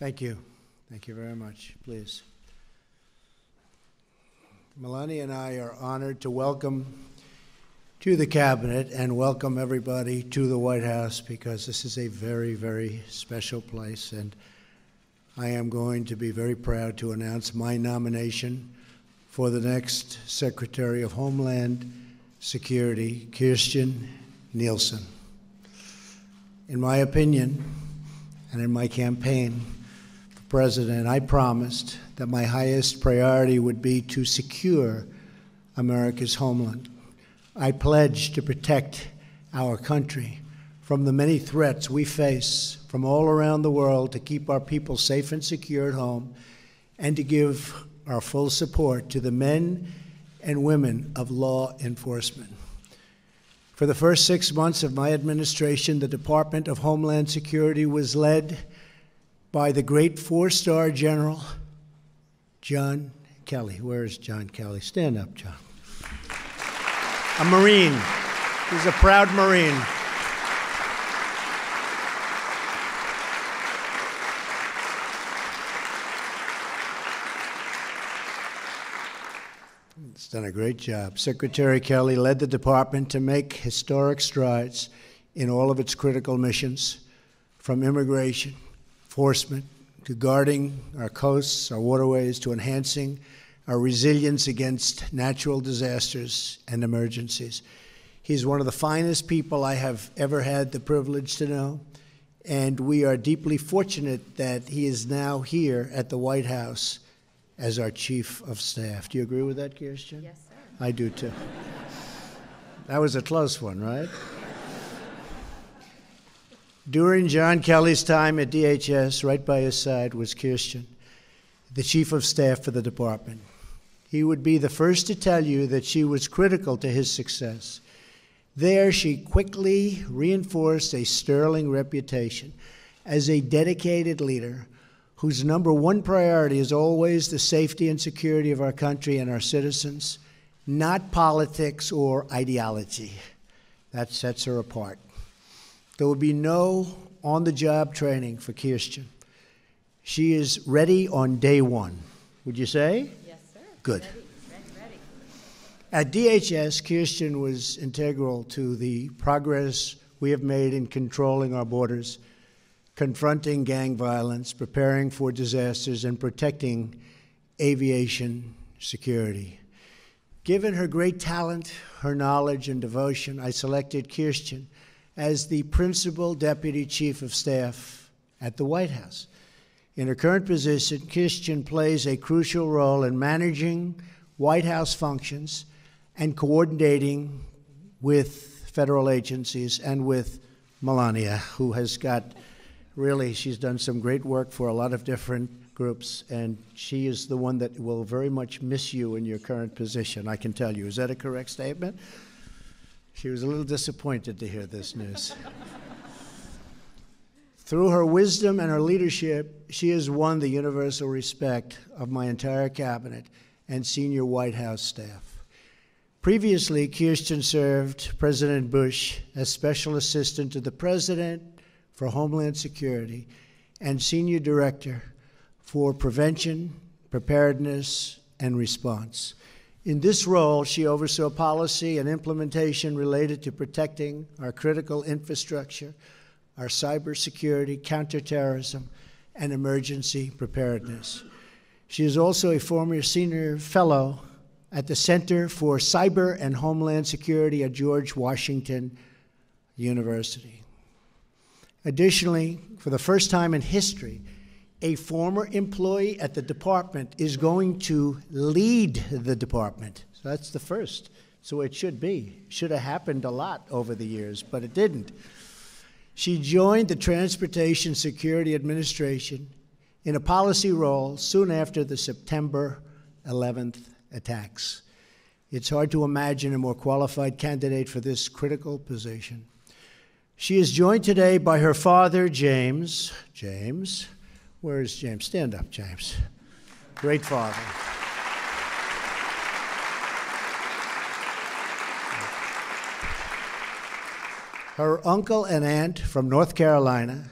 Thank you. Thank you very much. Please. Melania and I are honored to welcome to the Cabinet and welcome everybody to the White House, because this is a very, very special place, and I am going to be very proud to announce my nomination for the next Secretary of Homeland Security, Kirstjen Nielsen. In my opinion, and in my campaign for president, I promised that my highest priority would be to secure America's homeland. I pledged to protect our country from the many threats we face from all around the world, to keep our people safe and secure at home, and to give our full support to the men and women of law enforcement. For the first 6 months of my administration, the Department of Homeland Security was led by the great four-star General John Kelly. Where is John Kelly? Stand up, John. A Marine. He's a proud Marine. He's done a great job. Secretary Kelly led the department to make historic strides in all of its critical missions, from immigration, enforcement, to guarding our coasts, our waterways, to enhancing our resilience against natural disasters and emergencies. He's one of the finest people I have ever had the privilege to know, and we are deeply fortunate that he is now here at the White House as our Chief of Staff. Do you agree with that, Kirstjen? Yes, sir. I do, too. That was a close one, right? During John Kelly's time at DHS, right by his side was Kirstjen, the Chief of Staff for the department. He would be the first to tell you that she was critical to his success. There, she quickly reinforced a sterling reputation as a dedicated leader whose number one priority is always the safety and security of our country and our citizens, not politics or ideology. That sets her apart. There will be no on-the-job training for Kirstjen. She is ready on day one. Would you say? Yes, sir. Good. Ready. At DHS, Kirstjen was integral to the progress we have made in controlling our borders, confronting gang violence, preparing for disasters, and protecting aviation security. Given her great talent, her knowledge, and devotion, I selected Kirstjen as the Principal Deputy Chief of Staff at the White House. In her current position, Kirstjen plays a crucial role in managing White House functions and coordinating with federal agencies and with Melania, who has got really, she's done some great work for a lot of different groups, and she is the one that will very much miss you in your current position, I can tell you. Is that a correct statement? She was a little disappointed to hear this news. Through her wisdom and her leadership, she has won the universal respect of my entire cabinet and senior White House staff. Previously, Kirstjen served President Bush as Special Assistant to the President for Homeland Security and Senior Director for Prevention, Preparedness, and Response. In this role, she oversaw policy and implementation related to protecting our critical infrastructure, our cybersecurity, counterterrorism, and emergency preparedness. She is also a former senior fellow at the Center for Cyber and Homeland Security at George Washington University. Additionally, for the first time in history, a former employee at the department is going to lead the department. So that's the first. So it should be. Should have happened a lot over the years, but it didn't. She joined the Transportation Security Administration in a policy role soon after the September 11th attacks. It's hard to imagine a more qualified candidate for this critical position. She is joined today by her father, James. James. Where is James? Stand up, James. Great father. Her uncle and aunt from North Carolina,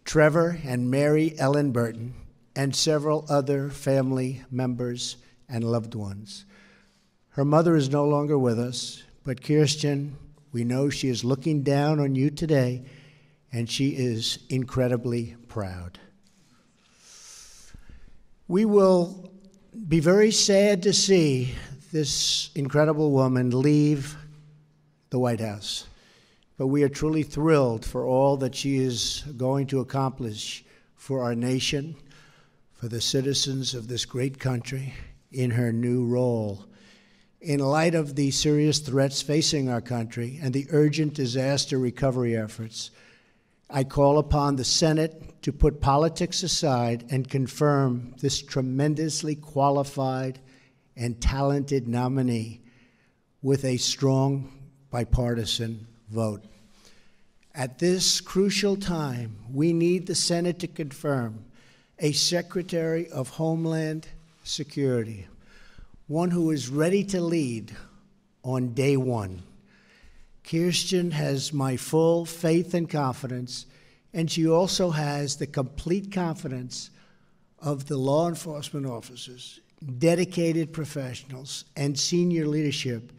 Trevor and Mary Ellen Burton, and several other family members and loved ones. Her mother is no longer with us, but Kirstjen, we know she is looking down on you today, and she is incredibly proud. We will be very sad to see this incredible woman leave the White House, but we are truly thrilled for all that she is going to accomplish for our nation, for the citizens of this great country in her new role. In light of the serious threats facing our country and the urgent disaster recovery efforts, I call upon the Senate to put politics aside and confirm this tremendously qualified and talented nominee with a strong bipartisan vote. At this crucial time, we need the Senate to confirm a Secretary of Homeland Security, one who is ready to lead on day one. Kirstjen has my full faith and confidence, and she also has the complete confidence of the law enforcement officers, dedicated professionals, and senior leadership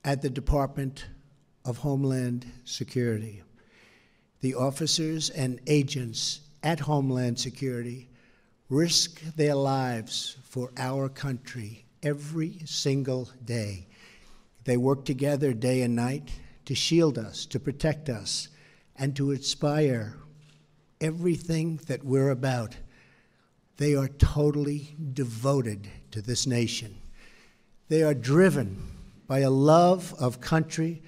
at the Department of Homeland Security. The officers and agents at Homeland Security risk their lives for our country every single day. They work together day and night to shield us, to protect us, and to inspire everything that we're about. They are totally devoted to this nation. They are driven by a love of country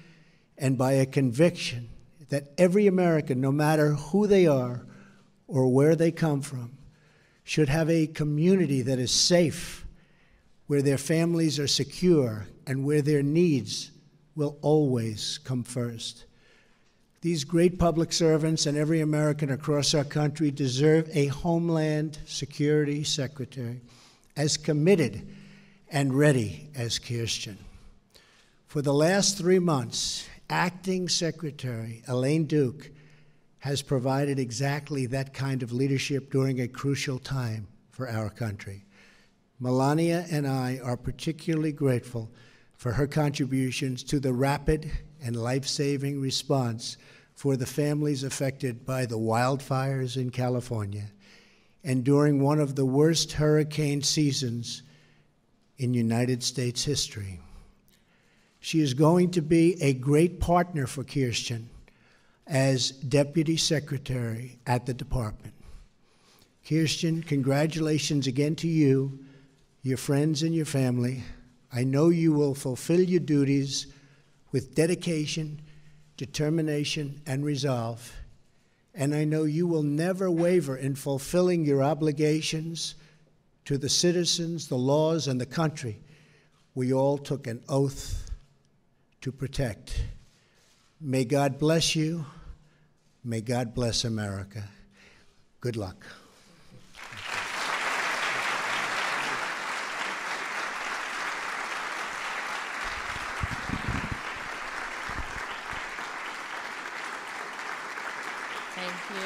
and by a conviction that every American, no matter who they are or where they come from, should have a community that is safe, where their families are secure, and where their needs will always come first. These great public servants and every American across our country deserve a Homeland Security Secretary as committed and ready as Kirstjen. For the last 3 months, Acting Secretary Elaine Duke has provided exactly that kind of leadership during a crucial time for our country. Melania and I are particularly grateful for her contributions to the rapid and life-saving response for the families affected by the wildfires in California and during one of the worst hurricane seasons in United States history. She is going to be a great partner for Kirstjen as Deputy Secretary at the department. Kirstjen, congratulations again to you, your friends, and your family. I know you will fulfill your duties with dedication, determination, and resolve. And I know you will never waver in fulfilling your obligations to the citizens, the laws, and the country we all took an oath to protect. May God bless you. May God bless America. Good luck. Thank you.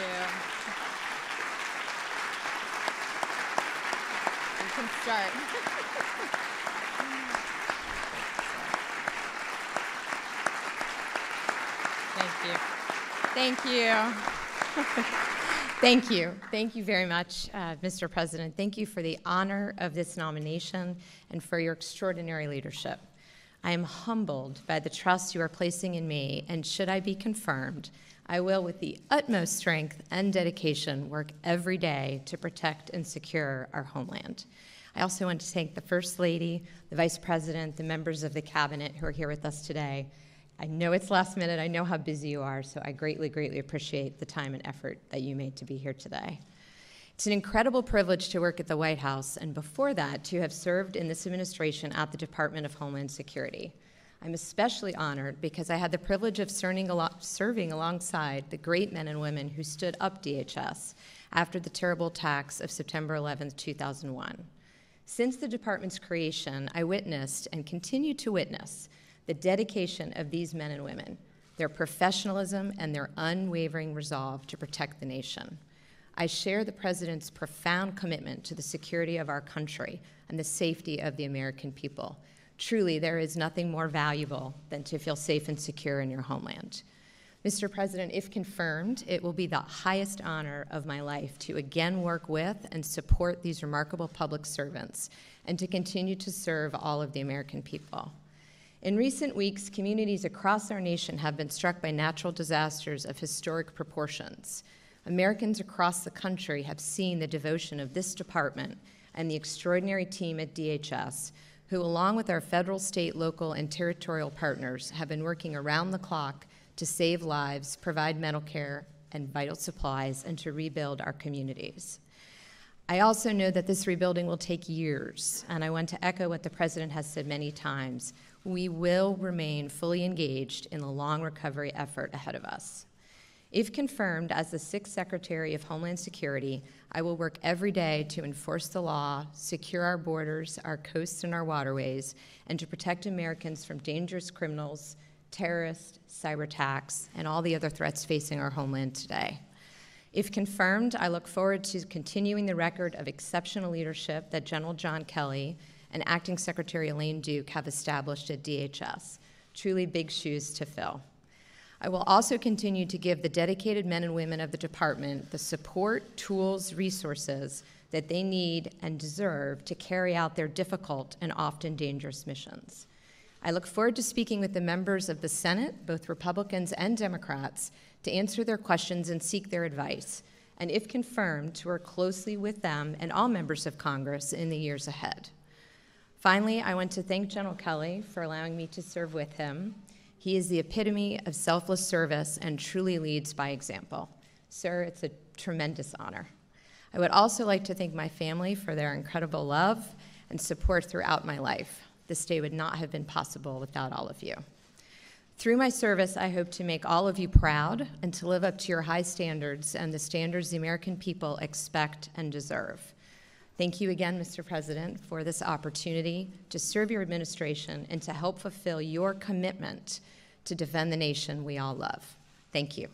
You can start. Thank you. Thank you. Thank you very much, Mr. President. Thank you for the honor of this nomination and for your extraordinary leadership. I am humbled by the trust you are placing in me, and should I be confirmed, I will, with the utmost strength and dedication, work every day to protect and secure our homeland. I also want to thank the First Lady, the Vice President, the members of the Cabinet who are here with us today. I know it's last minute, I know how busy you are, so I greatly, greatly appreciate the time and effort that you made to be here today. It's an incredible privilege to work at the White House, and before that, to have served in this administration at the Department of Homeland Security. I'm especially honored because I had the privilege of serving alongside the great men and women who stood up DHS after the terrible attacks of September 11th, 2001. Since the department's creation, I witnessed and continue to witness the dedication of these men and women, their professionalism, and their unwavering resolve to protect the nation. I share the President's profound commitment to the security of our country and the safety of the American people. Truly, there is nothing more valuable than to feel safe and secure in your homeland. Mr. President, if confirmed, it will be the highest honor of my life to again work with and support these remarkable public servants and to continue to serve all of the American people. In recent weeks, communities across our nation have been struck by natural disasters of historic proportions. Americans across the country have seen the devotion of this department and the extraordinary team at DHS, who, along with our federal, state, local, and territorial partners, have been working around the clock to save lives, provide medical care and vital supplies, and to rebuild our communities. I also know that this rebuilding will take years, and I want to echo what the President has said many times. We will remain fully engaged in the long recovery effort ahead of us. If confirmed as the 6th Secretary of Homeland Security, I will work every day to enforce the law, secure our borders, our coasts, and our waterways, and to protect Americans from dangerous criminals, terrorists, cyber attacks, and all the other threats facing our homeland today. If confirmed, I look forward to continuing the record of exceptional leadership that General John Kelly and Acting Secretary Elaine Duke have established at DHS. Truly big shoes to fill. I will also continue to give the dedicated men and women of the department the support, tools, resources that they need and deserve to carry out their difficult and often dangerous missions. I look forward to speaking with the members of the Senate, both Republicans and Democrats, to answer their questions and seek their advice, and if confirmed, to work closely with them and all members of Congress in the years ahead. Finally, I want to thank General Kelly for allowing me to serve with him. He is the epitome of selfless service and truly leads by example. Sir, it's a tremendous honor. I would also like to thank my family for their incredible love and support throughout my life. This day would not have been possible without all of you. Through my service, I hope to make all of you proud and to live up to your high standards and the standards the American people expect and deserve. Thank you again, Mr. President, for this opportunity to serve your administration and to help fulfill your commitment to defend the nation we all love. Thank you.